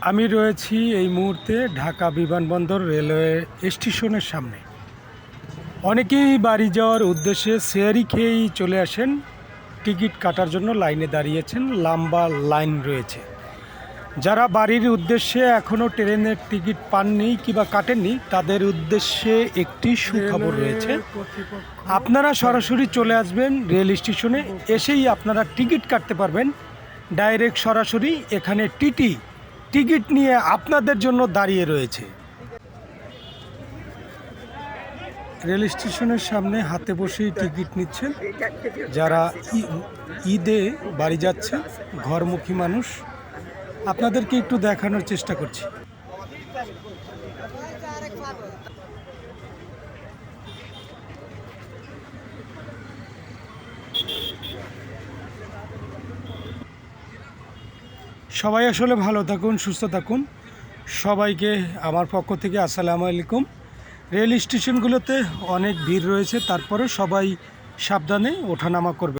আমি রয়েছি এই মুহূর্তে ঢাকা বিমানবন্দর রেলওয়ে স্টেশনের সামনে। অনেকেই বাড়ি যাওয়ার উদ্দেশ্যে শেয়ারি খেয়েই চলে আসেন, টিকিট কাটার জন্য লাইনে দাঁড়িয়েছেন, লম্বা লাইন রয়েছে। যারা বাড়ির উদ্দেশ্যে এখনও ট্রেনের টিকিট পাননি কিংবা কাটেননি, তাদের উদ্দেশ্যে একটি সুখবর রয়েছে। আপনারা সরাসরি চলে আসবেন রেল স্টেশনে, এসেই আপনারা টিকিট কাটতে পারবেন। ডাইরেক্ট সরাসরি এখানে টিকিট নিয়ে আপনাদের জন্য দাঁড়িয়ে রয়েছে। রেল স্টেশনের সামনে হাতে বসেই টিকিট নিচ্ছেন যারা ঈদে বাড়ি যাচ্ছে, ঘরমুখী মানুষ। আপনাদেরকে একটু দেখানোর চেষ্টা করছি। সবাই আসলে ভালো থাকুন, সুস্থ থাকুন। সবাইকে আমার পক্ষ থেকে আসসালামু আলাইকুম। রেল স্টেশনগুলোতে অনেক ভিড় রয়েছে, তারপরে সবাই সাবধানে ওঠানামা করবে।